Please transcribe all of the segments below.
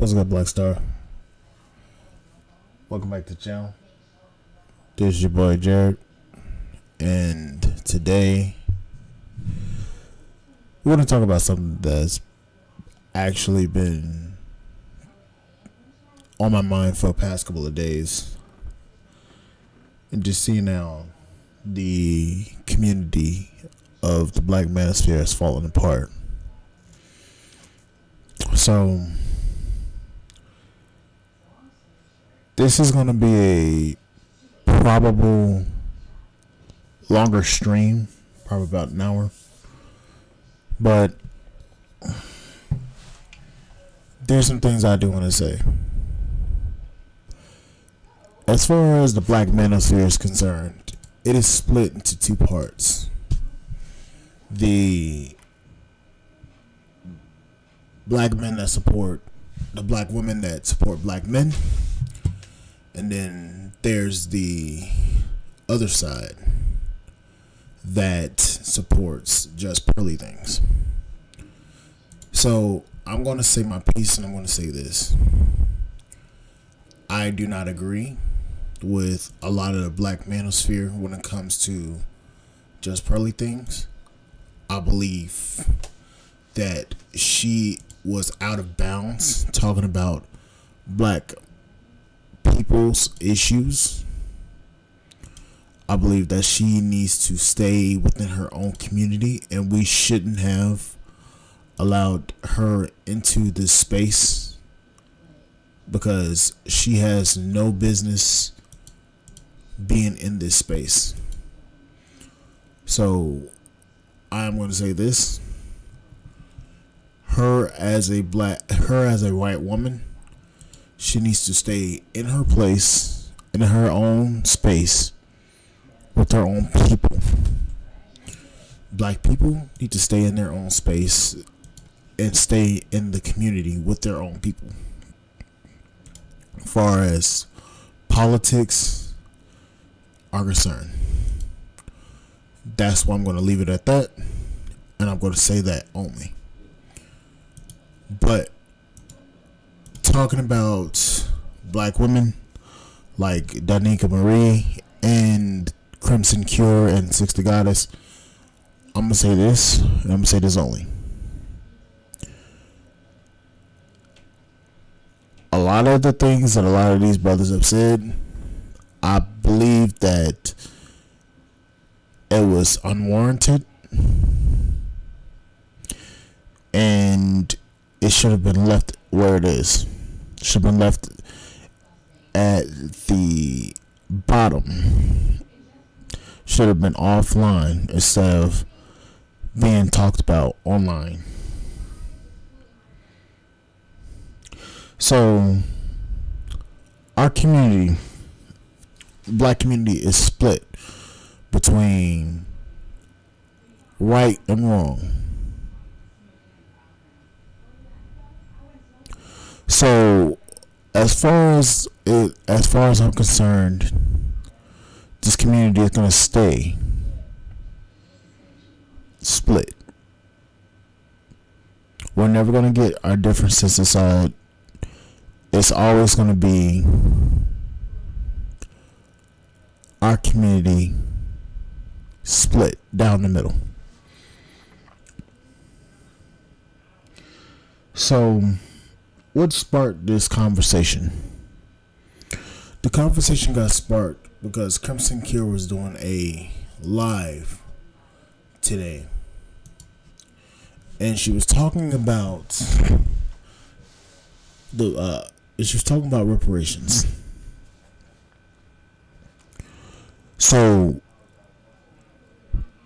What's good, Black Star? Welcome back to the channel. This is your boy Jared, and today we're going to talk about something that's actually been on my mind for the past couple of days, and just seeing how the community of the Black manosphere has fallen apart. So this is going to be a probable longer stream, probably about an hour. But there's some things I do want to say. As far as the Black manosphere is concerned, it is split into two parts. The Black men that support the Black women that support Black men, and then there's the other side that supports just pearly things. So I'm going to say my piece, and I'm going to say this. I do not agree with a lot of the Black manosphere when it comes to just pearly things. I believe that she was out of bounds talking about Black people's issues. I believe that she needs to stay within her own community, and we shouldn't have allowed her into this space because she has no business being in this space. So I'm going to say this. Her as a white woman, she needs to stay in her place, in her own space, with her own people. Black people need to stay in their own space and stay in the community with their own people. As far as politics are concerned, that's why I'm going to leave it at that, and I'm going to say that only. But talking about Black women like Danica Marie and Crimson Cure and Six the Goddess, I'm going to say this, and I'm going to say this only. A lot of the things that a lot of these brothers have said, I believe that it was unwarranted, and it should have been left where it is. It should have been left at the bottom. Should have been offline instead of being talked about online. So our community, the Black community, is split between right and wrong. So as far as I'm concerned, this community is going to stay split. We're never going to get our differences aside. It's always going to be our community split down the middle. So what sparked this conversation? The conversation got sparked because Crimson Cure was doing a live today, and she was talking about reparations. So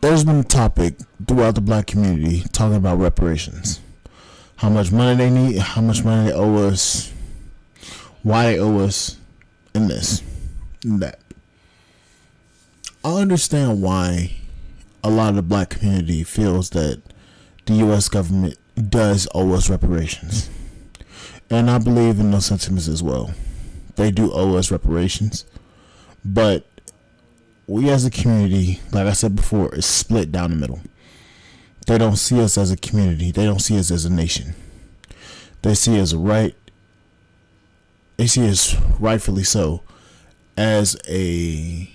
there's been a topic throughout the Black community talking about reparations. How much money they need, how much money they owe us, why they owe us, and this and that. I understand why a lot of the Black community feels that the U.S. government does owe us reparations. And I believe in those sentiments as well. They do owe us reparations. But we as a community, like I said before, is split down the middle. They don't see us as a community. They don't see us as a nation. They see us right they see as rightfully so as a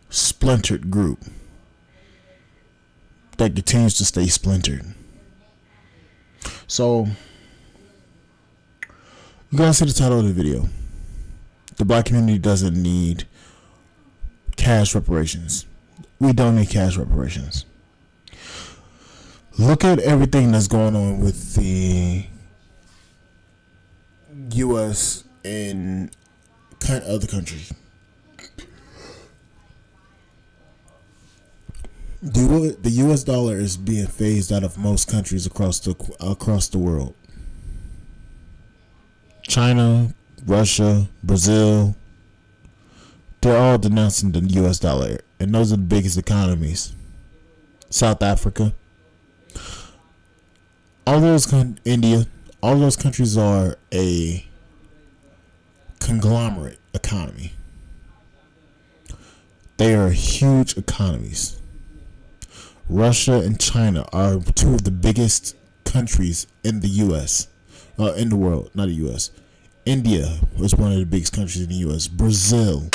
splintered group that continues to stay splintered. So you guys see the title of the video. The black community doesn't need cash reparations. We don't need cash reparations. Look at everything that's going on with the U.S. and other countries. The U.S. dollar is being phased out of most countries across the world. China, Russia, Brazil, they're all denouncing the U.S. dollar, and those are the biggest economies. South Africa, India, all those countries are a conglomerate economy. They are huge economies. Russia and China are two of the biggest countries in the U.S. In the world, not the U.S. India was one of the biggest countries in the U.S. Brazil,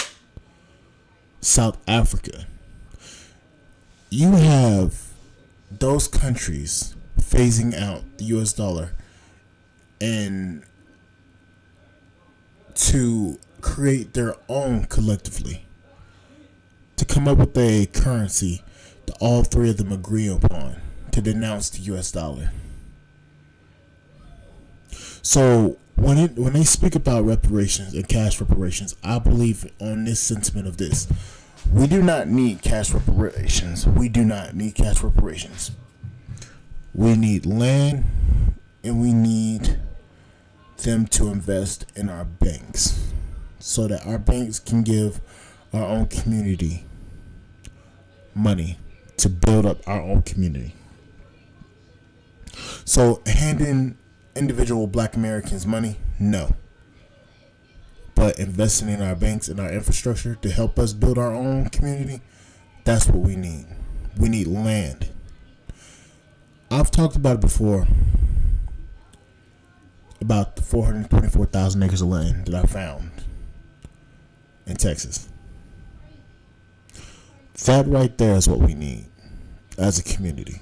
South Africa. You have those countries phasing out the U.S. dollar and to create their own collectively, to come up with a currency that all three of them agree upon to denounce the U.S. dollar. So when they speak about reparations and cash reparations, I believe on this sentiment of this. We do not need cash reparations. We do not need cash reparations. We need land, and we need them to invest in our banks so that our banks can give our own community money to build up our own community. So handing individual black Americans money, no. But investing in our banks and our infrastructure to help us build our own community, that's what we need. We need land. I've talked about it before, about the 424,000 acres of land that I found in Texas. That right there is what we need as a community.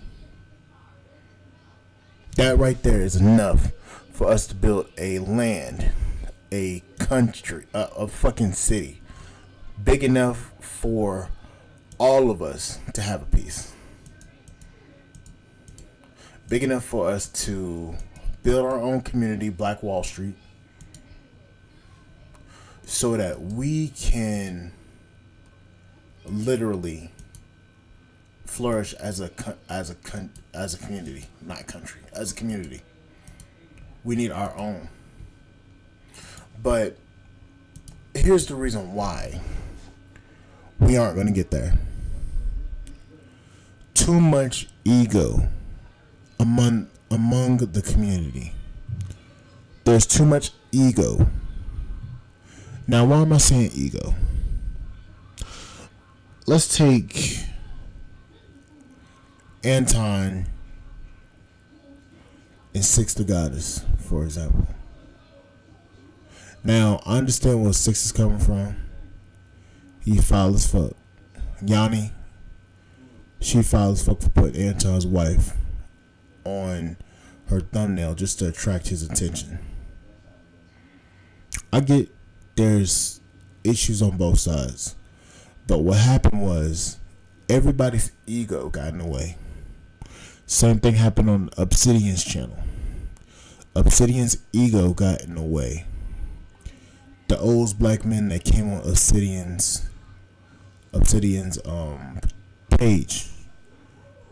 That right there is enough for us to build a land, a country, a fucking city big enough for all of us to have a piece. Big enough for us to build our own community, Black Wall Street, so that we can literally flourish as a community, not country, as a community. We need our own. But here's the reason why we aren't going to get there. Too much ego among the community. There's too much ego. Now, why am I saying ego? Let's take Anton and Six the Goddess, for example. Now, I understand where Six is coming from. He foul as fuck. Yanni, she foul as fuck for putting Anton's wife on her thumbnail just to attract his attention. I get there's issues on both sides. But what happened was everybody's ego got in the way. Same thing happened on Obsidian's channel. Obsidian's ego got in the way. The old black men that came on Obsidian's page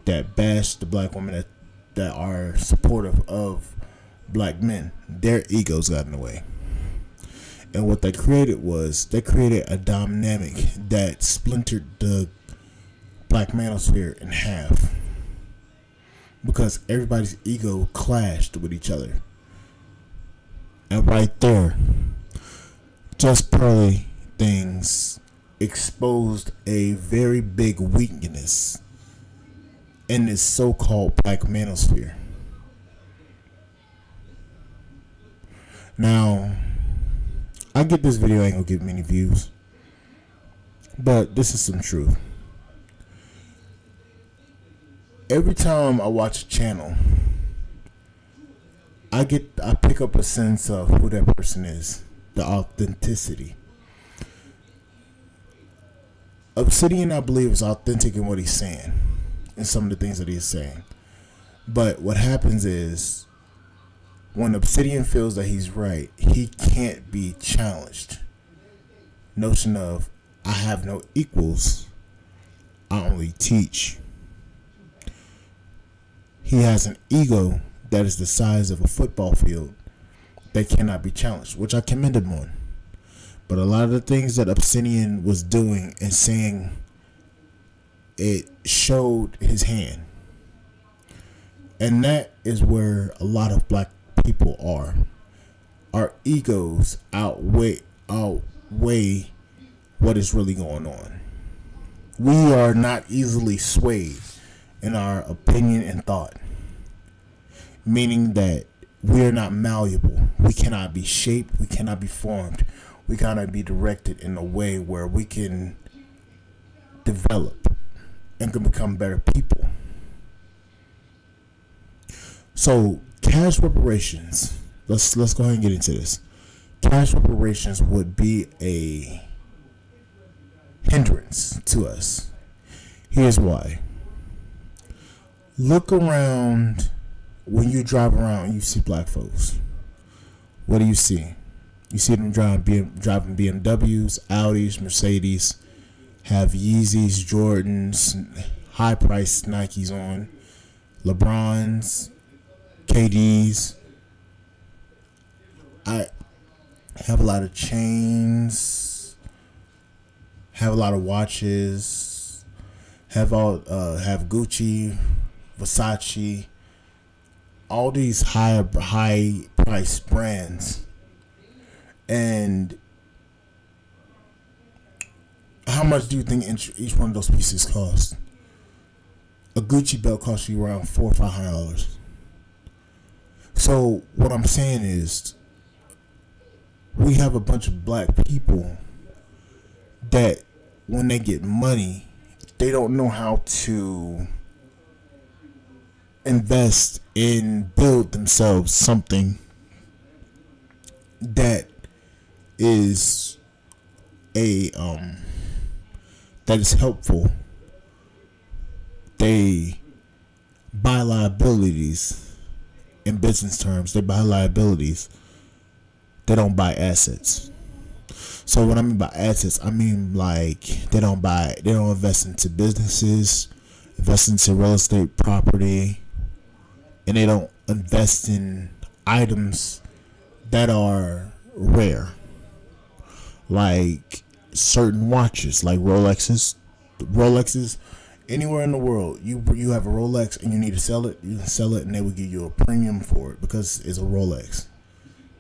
that bashed the black women that are supportive of black men, their egos got in the way. And what they created was they created a dynamic that splintered the black manosphere in half because everybody's ego clashed with each other. And right there, Just Pearly things exposed a very big weakness in this so-called black manosphere. Now, I get this video ain't gonna get many views, but this is some truth. Every time I watch a channel, I pick up a sense of who that person is, the authenticity. Obsidian, I believe, is authentic in what he's saying and some of the things that he's saying. But what happens is, when Obsidian feels that he's right, he can't be challenged. Notion of, I have no equals, I only teach. He has an ego that is the size of a football field that cannot be challenged, which I commend him on. But a lot of the things that Obsidian was doing and saying, it showed his hand. And that is where a lot of black people are. Our egos outweigh what is really going on. We are not easily swayed in our opinion and thought. Meaning that we are not malleable. We cannot be shaped. We cannot be formed. We cannot be directed in a way where we can develop and can become better people. So cash reparations. Let's go ahead and get into this. Cash reparations would be a hindrance to us. Here's why. Look around. When you drive around, you see black folks. What do you see? You see them driving BMWs, Audis, Mercedes, have Yeezys, Jordans, high-priced Nikes on, LeBrons, KDs. I have a lot of chains, have a lot of watches, have Gucci, Versace, all these high priced brands. And how much do you think each one of those pieces cost? A Gucci belt costs you around $400 or $500. So what I'm saying is, we have a bunch of black people that when they get money, they don't know how to invest and build themselves something that is that is helpful. They buy liabilities. In business terms, they buy liabilities. They don't buy assets. So what I mean by assets, I mean like they don't invest into businesses, invest into real estate property, and they don't invest in items that are rare, like certain watches, like Rolexes. Anywhere in the world, you have a Rolex and you need to sell it, you can sell it, and they will give you a premium for it because it's a Rolex.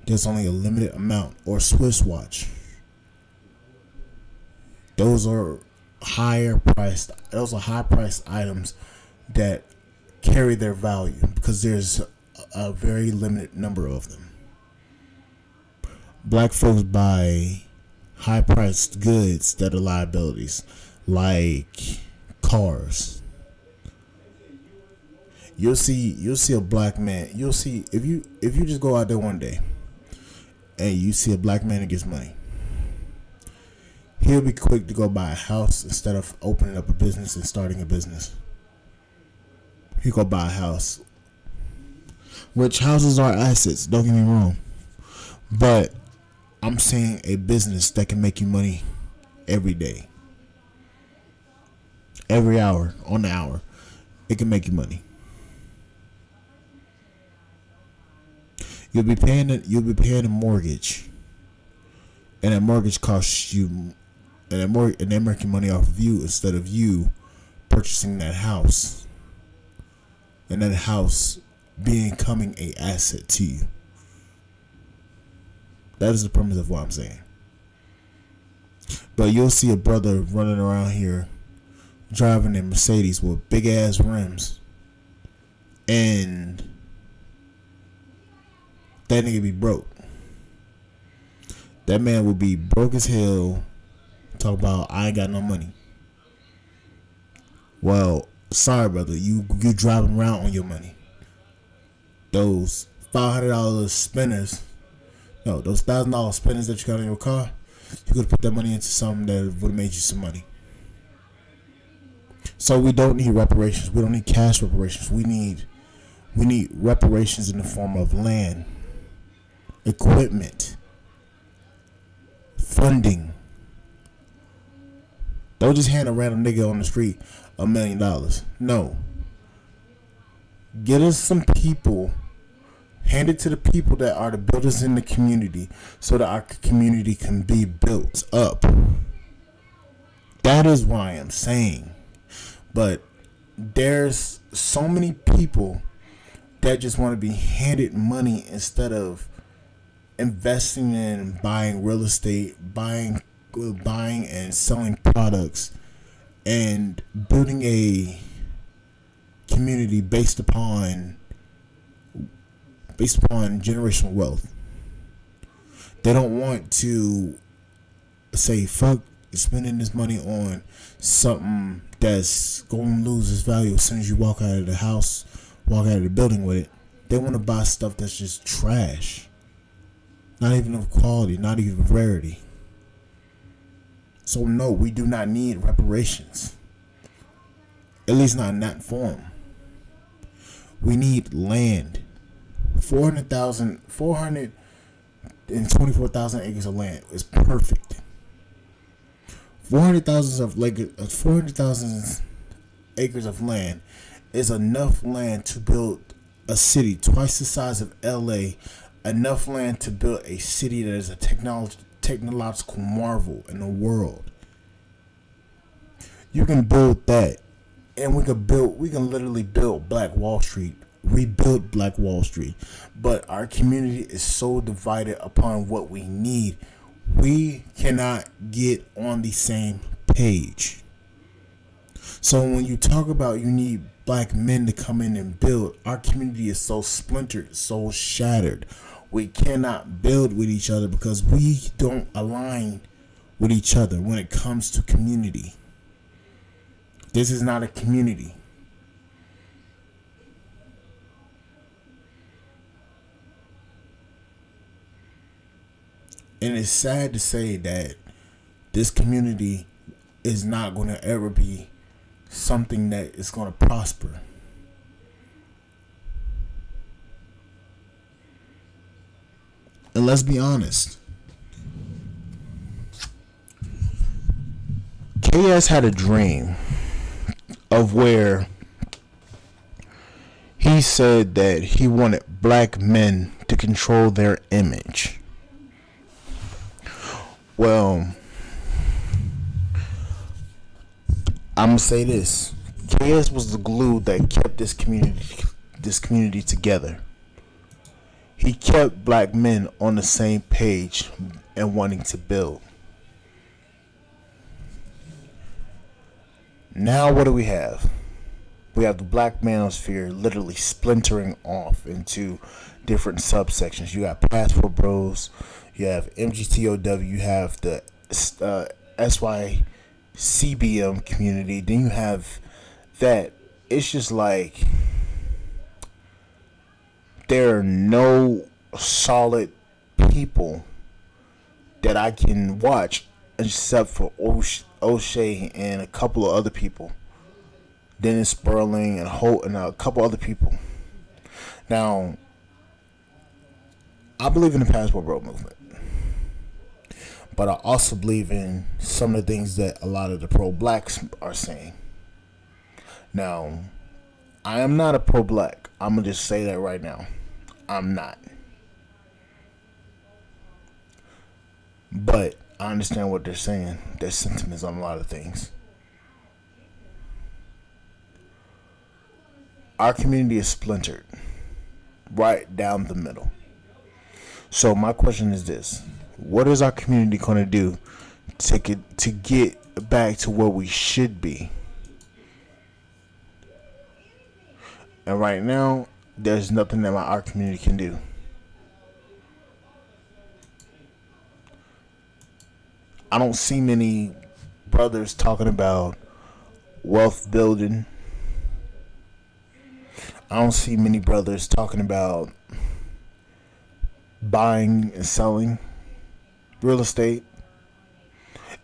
There's only a limited amount. Or Swiss watch. Those are high priced items that carry their value because there's a very limited number of them. Black folks buy high priced goods that are liabilities, like cars. You'll see a black man. You'll see if you just go out there one day and you see a black man that gets money, he'll be quick to go buy a house instead of opening up a business and starting a business. He'll go buy a house, which houses are assets, don't get me wrong, but I'm saying a business that can make you money every day, every hour, on the hour. It can make you money. You'll be paying a mortgage, and that mortgage costs you, and they're making money off of you instead of you purchasing that house, and that house becoming a asset to you. That is the premise of what I'm saying. But you'll see a brother running around here driving a Mercedes with big ass rims, and that nigga be broke. That man would be broke as hell. Talk about I ain't got no money. Well, sorry, brother. You driving around on your money. Those $500 spinners, no, those $1,000 spinners that you got in your car, you could put that money into something that would have made you some money. So we don't need reparations. We don't need cash reparations. We need reparations in the form of land, equipment, funding. Don't just hand a random nigga on the street $1 million. No. Get us some people. Hand it to the people that are the builders in the community so that our community can be built up. That is what I am saying. But there's so many people that just want to be handed money instead of investing in buying real estate, buying and selling products, and building a community based upon generational wealth. They don't want to say fuck spending this money on something that's going to lose its value as soon as you walk out of the house, walk out of the building with it. They want to buy stuff that's just trash, not even of quality, not even of rarity. So no, we do not need reparations, at least not in that form. We need land. 424,000 acres of land is perfect. 400,000 acres of land is enough land to build a city twice the size of LA. Enough land to build a city that is a technological marvel in the world. You can build that, and we can literally build Black Wall Street. Rebuild Black Wall Street. But our community is so divided upon what we need. We cannot get on the same page. So when you talk about you need black men to come in and build, our community is so splintered, so shattered. We cannot build with each other because we don't align with each other when it comes to community. This is not a community. And it's sad to say that this community is not going to ever be something that is going to prosper. And let's be honest. KS had a dream of where he said that he wanted black men to control their image. Well, I'm gonna say this: KS was the glue that kept this community together. He kept black men on the same page and wanting to build. Now, what do we have? We have the black manosphere literally splintering off into different subsections. You got Passport Bros, you have MGTOW, you have the SYCBM community. Then you have that. It's just like there are no solid people that I can watch except for O'Shea and a couple of other people. Dennis Sperling and Holt and a couple other people. Now, I believe in the Passport Bro movement. But I also believe in some of the things that a lot of the pro-blacks are saying. Now, I am not a pro-black. I'm going to just say that right now. I'm not. But I understand what they're saying. Their sentiments on a lot of things. Our community is splintered right down the middle. So my question is this: what is our community going to do to get back to where we should be? And right now, there's nothing that our community can do. I don't see many brothers talking about wealth building. I don't see many brothers talking about buying and selling real estate,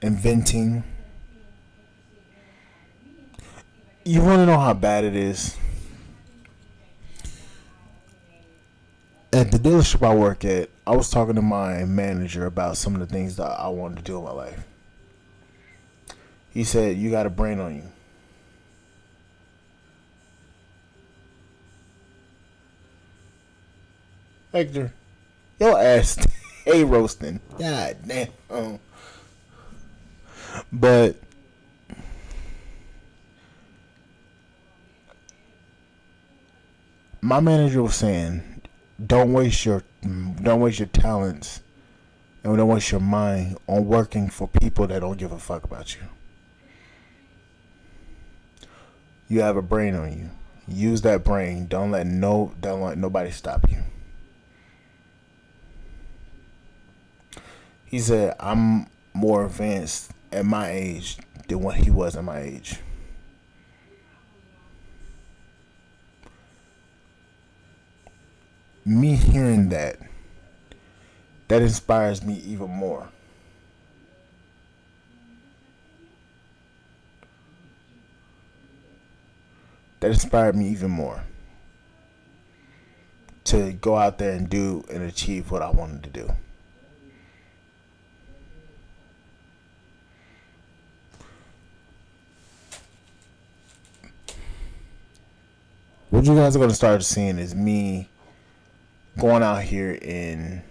inventing. You want to know how bad it is? At the dealership I work at, I was talking to my manager about some of the things that I wanted to do in my life. He said, "You got a brain on you." Hector, your ass stay roasting. God damn. But my manager was saying, don't waste your talents and don't waste your mind on working for people that don't give a fuck about you. You have a brain on you. Use that brain. Don't let nobody stop you. He said, I'm more advanced at my age than what he was at my age. Me hearing that inspires me even more. That inspired me even more to go out there and do and achieve what I wanted to do. What you guys are going to start seeing is me going out here and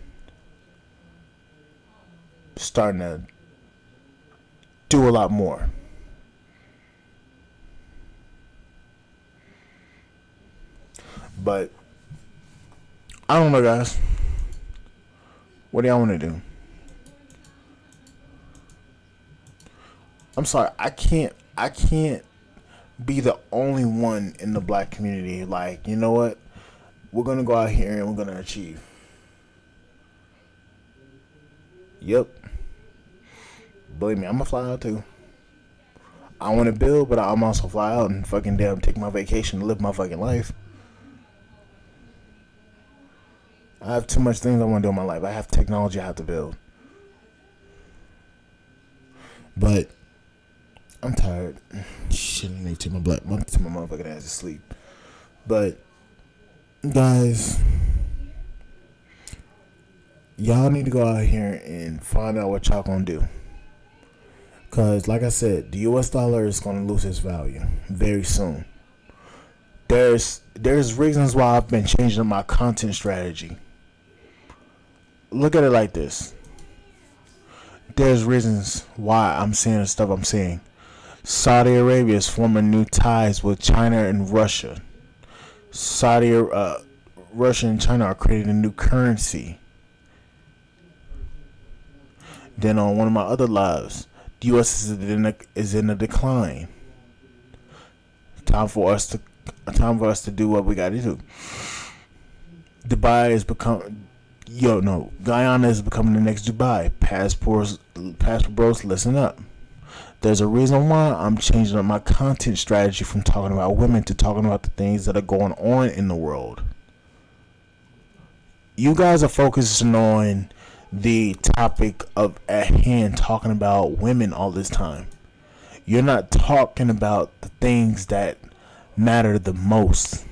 starting to do a lot more. But I don't know, guys. What do y'all want to do? I'm sorry, I can't be the only one in the black community. Like, you know what? We're gonna go out here and we're gonna achieve. Yep. Believe me, I'm gonna fly out too. I want to build, but I'm also fly out and fucking damn take my vacation and live my fucking life. I have too much things I want to do in my life. I have technology I have to build. But I'm tired. Shit, I need to take my motherfucking ass to sleep. But guys, y'all need to go out here and find out what y'all gonna do. Cause like I said, the US dollar is gonna lose its value very soon. There's reasons why I've been changing my content strategy. Look at it like this. There's reasons why I'm saying the stuff I'm saying. Saudi Arabia is forming new ties with China and Russia. Russia and China are creating a new currency. Then on one of my other lives, the U.S. is in a decline. Time for us to do what we got to do. Guyana is becoming the next Dubai. Passport bros, listen up. There's a reason why I'm changing up my content strategy from talking about women to talking about the things that are going on in the world. You guys are focusing on the topic of at hand, talking about women all this time. You're not talking about the things that matter the most.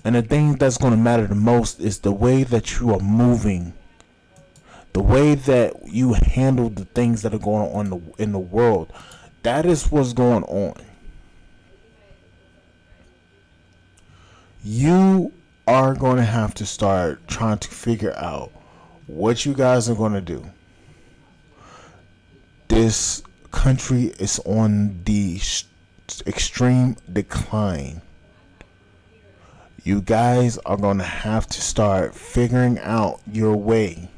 And the thing that's going to matter the most is the way that you are moving. The way that you handle the things that are going on in the world. That is what's going on. You are going to have to start trying to figure out what you guys are going to do. This country is on the extreme decline. You guys are going to have to start figuring out your way.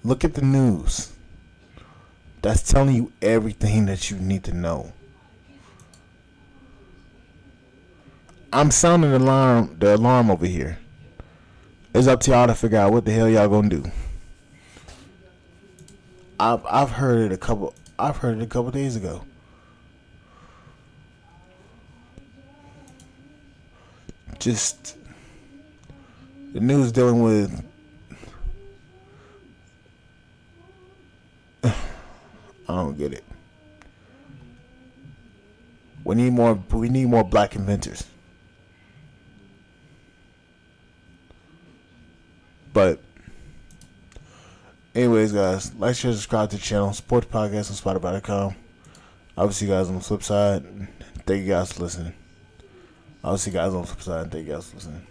Look at the news. That's telling you everything that you need to know. I'm sounding the alarm over here. It's up to y'all to figure out what the hell y'all gonna do. I've heard it a couple. I've heard it a couple days ago. Just the news dealing with. I don't get it. We need more. We need more black inventors. But, anyways, guys, like, share, subscribe to the channel, support the podcast on Spotify.com. I'll see you guys on the flip side. Thank you guys for listening. I'll see you guys on the flip side. Thank you guys for listening.